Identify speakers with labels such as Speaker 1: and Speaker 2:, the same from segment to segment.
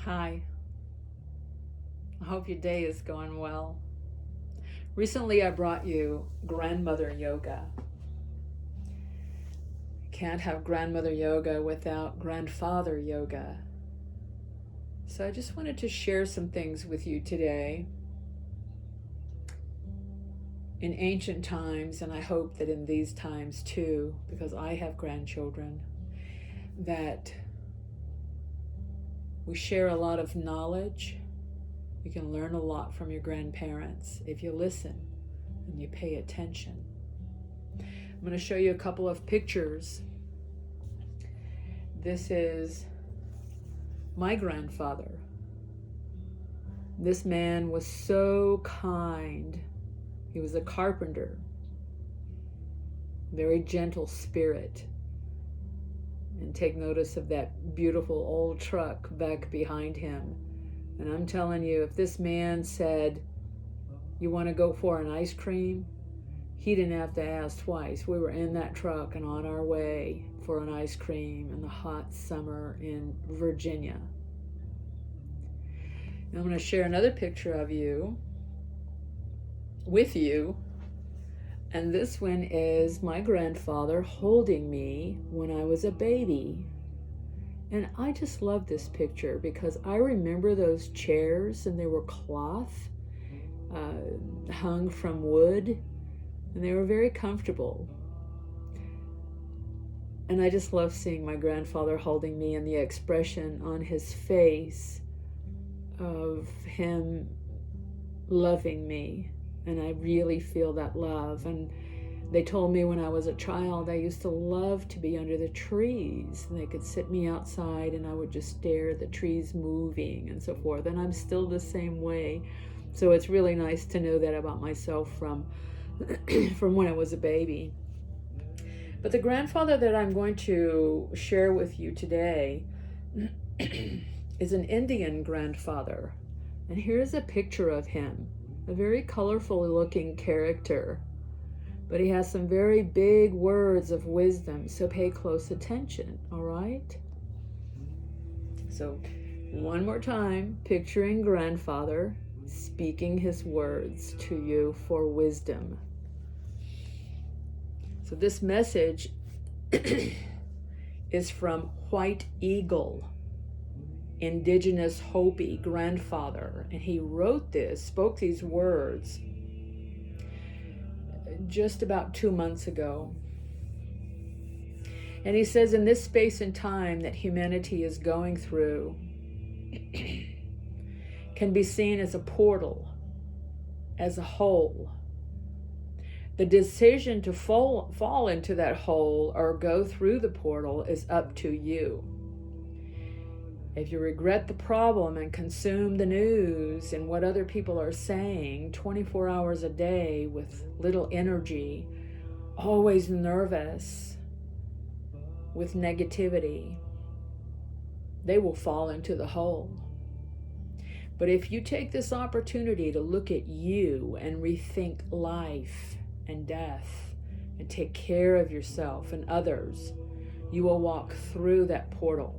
Speaker 1: Hi, I hope your day is going well. Recently, I brought you grandmother yoga. Can't have grandmother yoga without grandfather yoga. So I just wanted to share some things with you today. In ancient times, and I hope that in these times too, because I have grandchildren, that we share a lot of knowledge. You can learn a lot from your grandparents if you listen and you pay attention. I'm going to show you a couple of pictures. This is my grandfather. This man was so kind. He was a carpenter, very gentle spirit. And take notice of that beautiful old truck back behind him. And I'm telling you, if this man said, "You want to go for an ice cream?" he didn't have to ask twice. We were in that truck and on our way for an ice cream in the hot summer in Virginia. Now I'm going to share another picture of you with you. And this one is my grandfather holding me when I was a baby. And I just love this picture because I remember those chairs, and they were cloth, hung from wood, and they were very comfortable. And I just love seeing my grandfather holding me and the expression on his face of him loving me. And I really feel that love. And they told me when I was a child, I used to love to be under the trees. And they could sit me outside and I would just stare at the trees moving and so forth. And I'm still the same way. So it's really nice to know that about myself from when I was a baby. But the grandfather that I'm going to share with you today is an Indian grandfather. And here's a picture of him. A very colorful looking character, but he has some very big words of wisdom, so pay close attention, all right? So one more time, picturing grandfather speaking his words to you for wisdom. So this message is from White Eagle, Indigenous Hopi grandfather, and he spoke these words just about 2 months ago. And he says, in this space and time that humanity is going through can be seen as a portal, as a hole. The decision to fall into that hole or go through the portal is up to you. If you regret the problem and consume the news and what other people are saying 24 hours a day with little energy, always nervous with negativity, they will fall into the hole. But if you take this opportunity to look at you and rethink life and death and take care of yourself and others, you will walk through that portal.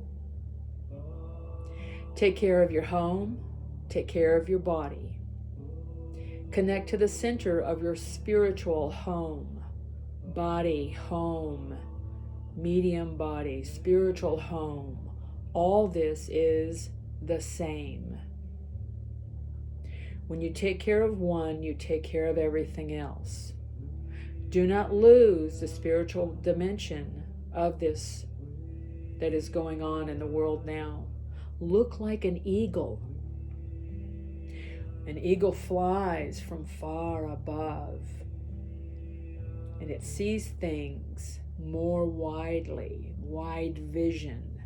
Speaker 1: Take care of your home, take care of your body. Connect to the center of your spiritual home, body, home, medium body, spiritual home. All this is the same. When you take care of one, you take care of everything else. Do not lose the spiritual dimension of this that is going on in the world now. Look like an eagle. An eagle flies from far above, and it sees things more widely, wide vision.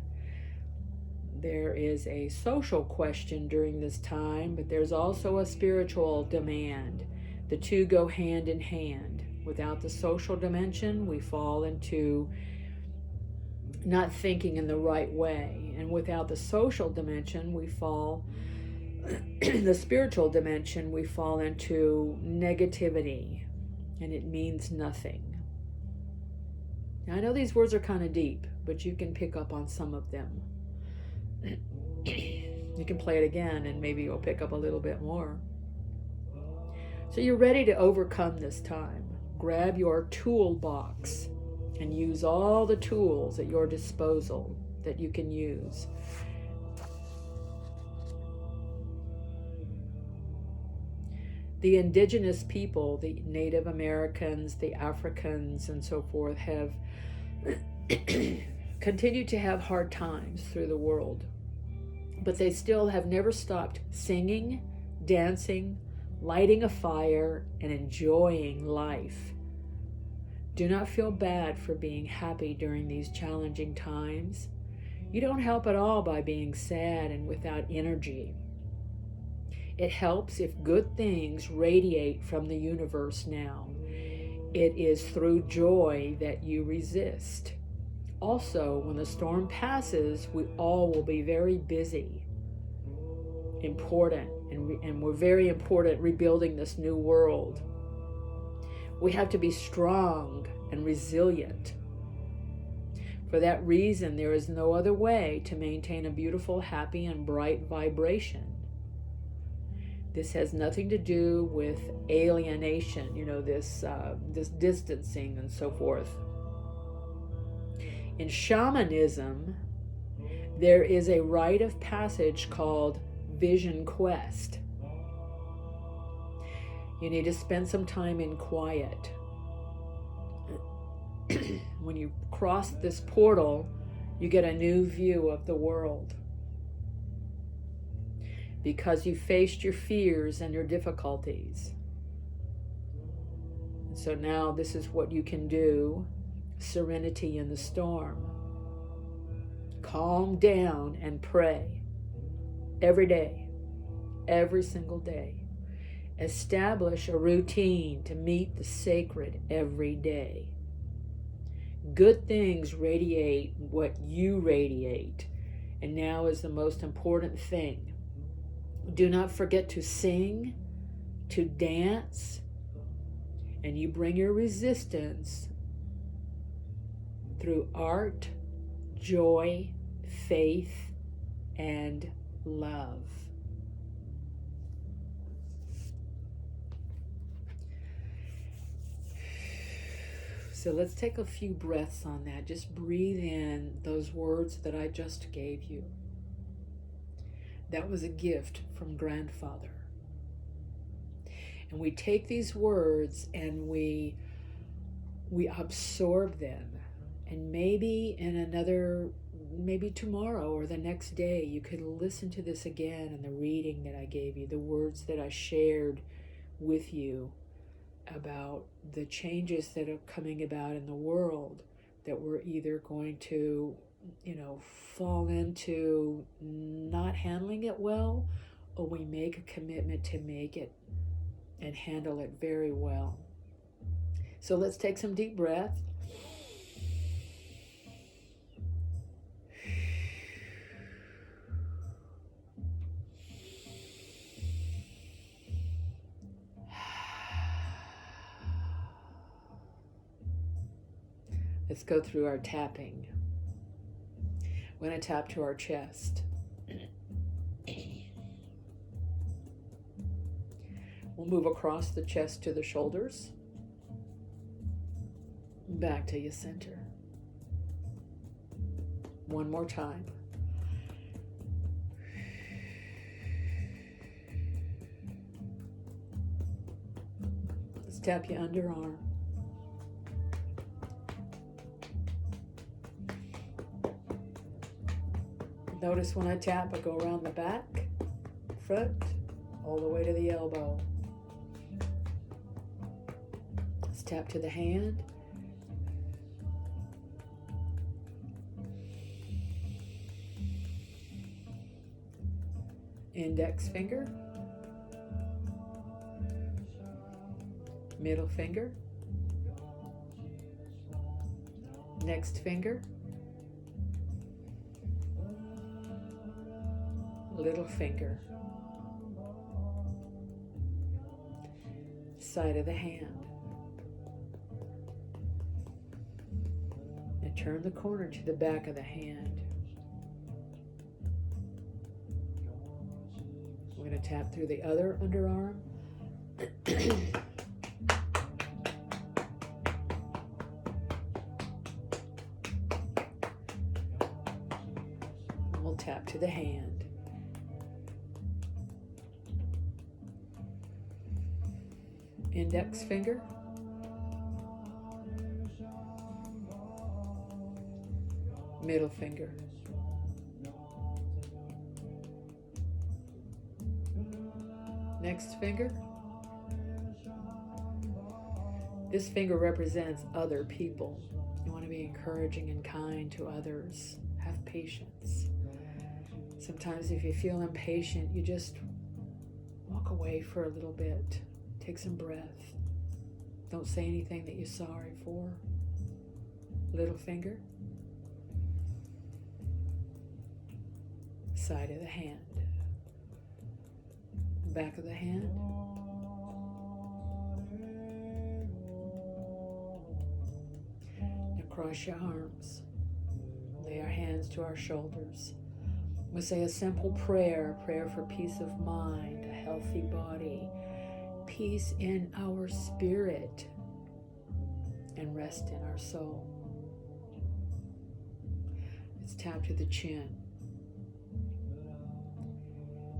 Speaker 1: There is a social question during this time, but there's also a spiritual demand. The two go hand in hand. Without the social dimension, we fall into not thinking in the right way. And without the social dimension, we fall, the spiritual dimension, we fall into negativity, and it means nothing. Now, I know these words are kind of deep, but you can pick up on some of them. You can play it again and maybe you'll pick up a little bit more. So you're ready to overcome this time. Grab your toolbox and use all the tools at your disposal that you can use. The indigenous people, the Native Americans, the Africans, and so forth, have continued to have hard times through the world. But they still have never stopped singing, dancing, lighting a fire, and enjoying life. Do not feel bad for being happy during these challenging times. You don't help at all by being sad and without energy. It helps if good things radiate from the universe now. It is through joy that you resist. Also, when the storm passes, we all will be very busy, important, and we're very important rebuilding this new world. We have to be strong and resilient. For that reason, there is no other way to maintain a beautiful, happy, and bright vibration. This has nothing to do with alienation, this distancing and so forth. In shamanism, there is a rite of passage called Vision Quest. You need to spend some time in quiet. When you cross this portal, you get a new view of the world. Because you faced your fears and your difficulties. And so now this is what you can do. Serenity in the storm. Calm down and pray. Every day. Every single day. Establish a routine to meet the sacred every day. Good things radiate what you radiate. And now is the most important thing. Do not forget to sing, to dance, and you bring your resistance through art, joy, faith, and love. So let's take a few breaths on that. Just breathe in those words that I just gave you. That was a gift from Grandfather. And we take these words and we absorb them. And maybe maybe tomorrow or the next day, you could listen to this again and the reading that I gave you, the words that I shared with you about the changes that are coming about in the world, that we're either going to fall into not handling it well, or we make a commitment to make it and handle it very well. So let's take some deep breath. Let's go through our tapping. We're going to tap to our chest. We'll move across the chest to the shoulders. Back to your center. One more time. Let's tap your underarm. Notice when I tap, I go around the back, front, all the way to the elbow. Let's tap to the hand. Index finger. Middle finger. Next finger. Little finger, side of the hand, and turn the corner to the back of the hand. going to tap through the other underarm. We'll tap to the hand. Index finger. Middle finger. Next finger. This finger represents other people. You want to be encouraging and kind to others. Have patience. Sometimes if you feel impatient, you just walk away for a little bit. Take some breath. Don't say anything that you're sorry for. Little finger. Side of the hand. Back of the hand. Now cross your arms. Lay our hands to our shoulders. We'll say a simple prayer, a prayer for peace of mind, a healthy body, peace in our spirit, and rest in our soul. Let's tap to the chin.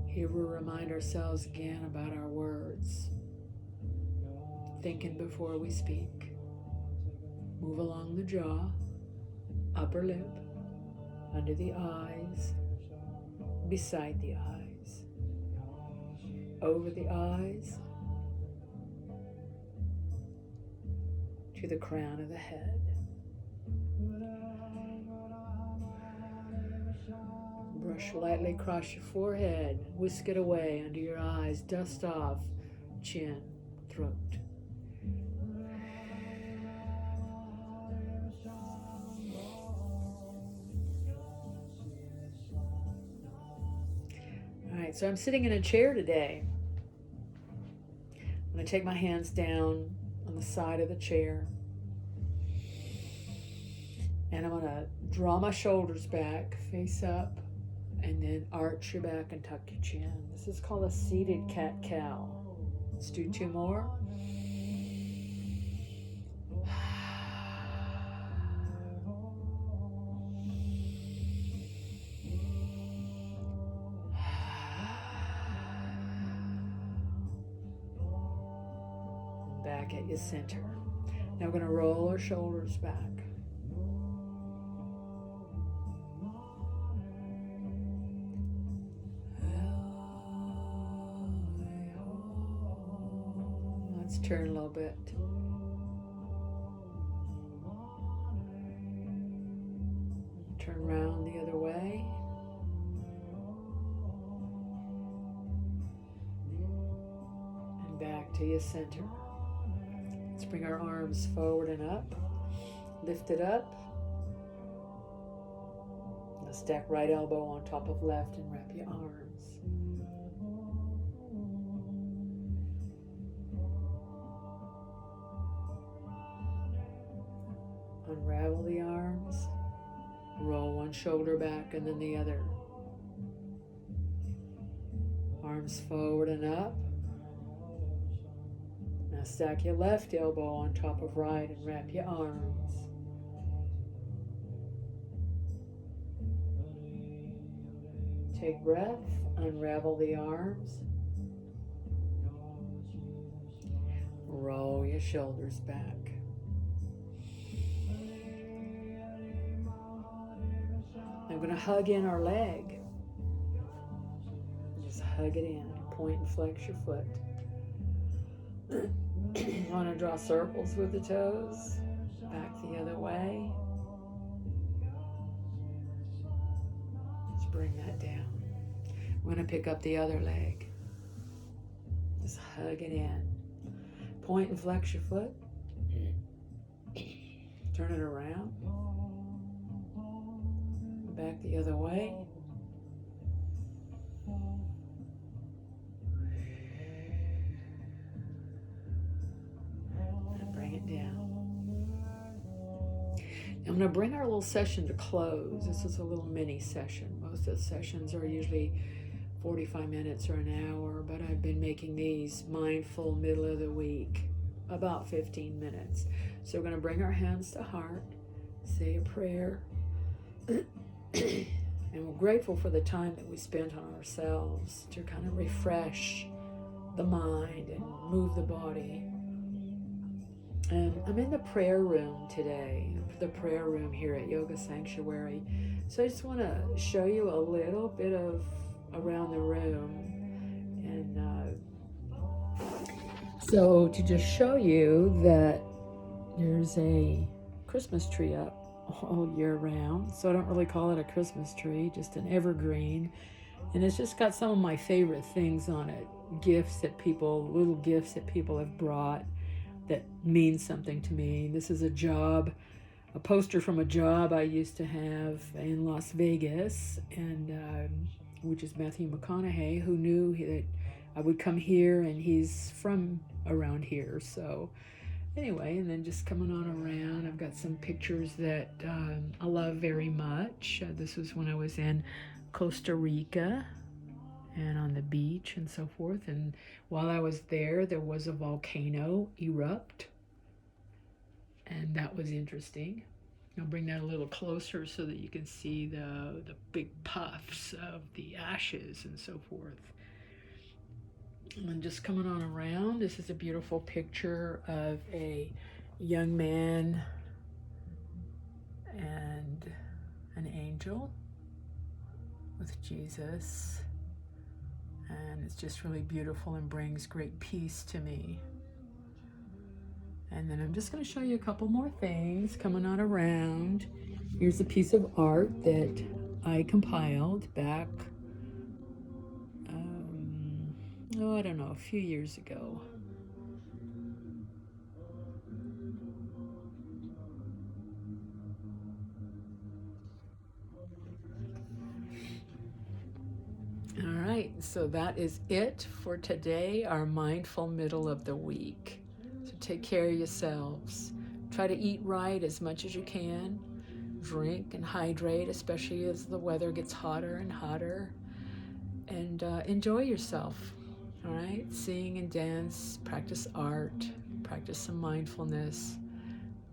Speaker 1: Here we'll remind ourselves again about our words. Thinking before we speak. Move along the jaw, upper lip, under the eyes, beside the eyes, over the eyes, to the crown of the head. Brush lightly across your forehead, whisk it away under your eyes, dust off, chin, throat. All right, so I'm sitting in a chair today. I'm going to take my hands down on the side of the chair. And I'm going to draw my shoulders back, face up, and then arch your back and tuck your chin. This is called a seated cat-cow. Let's do 2 more. Back at your center. Now we're going to roll our shoulders back. Let's turn a little bit. Turn around the other way. And back to your center. Let's bring our arms forward and up. Lift it up. Now stack right elbow on top of left and wrap your arms. Unravel the arms. Roll one shoulder back and then the other. Arms forward and up. Now stack your left elbow on top of right and wrap your arms. Take breath, unravel the arms. Roll your shoulders back. I'm going to hug in our leg. Just hug it in. Point and flex your foot. You want to draw circles with the toes. Back the other way. Just bring that down. We're going to pick up the other leg. Just hug it in. Point and flex your foot. Turn it around. Back the other way. And bring it down. I'm going to bring our little session to close. This is a little mini session. Most of the sessions are usually 45 minutes or an hour, but I've been making these mindful middle of the week, about 15 minutes. So we're going to bring our hands to heart, say a prayer, and we're grateful for the time that we spent on ourselves to kind of refresh the mind and move the body. And I'm in the prayer room today, the prayer room here at Yoga Sanctuary. So I just want to show you a little bit of around the room. And so to just show you that there's a Christmas tree up all year round. So I don't really call it a Christmas tree, just an evergreen. And it's just got some of my favorite things on it. Little gifts that people have brought that means something to me. This is a poster from a job I used to have in Las Vegas, and which is Matthew McConaughey, who knew that I would come here, and he's from around here. So anyway, and then just coming on around, I've got some pictures that I love very much. This was when I was in Costa Rica and on the beach and so forth. And while I was there was a volcano erupt, and that was interesting. I'll bring that a little closer so that you can see the big puffs of the ashes and so forth. And just coming on around, this is a beautiful picture of a young man and an angel with Jesus. And it's just really beautiful and brings great peace to me. And then I'm just going to show you a couple more things coming on around. Here's a piece of art that I compiled back, I don't know, a few years ago. All right, so that is it for today, our mindful middle of the week. So take care of yourselves. Try to eat right as much as you can. Drink and hydrate, especially as the weather gets hotter and hotter. And enjoy yourself. All right, sing and dance, practice art, practice some mindfulness,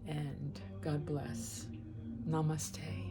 Speaker 1: and God bless. Namaste.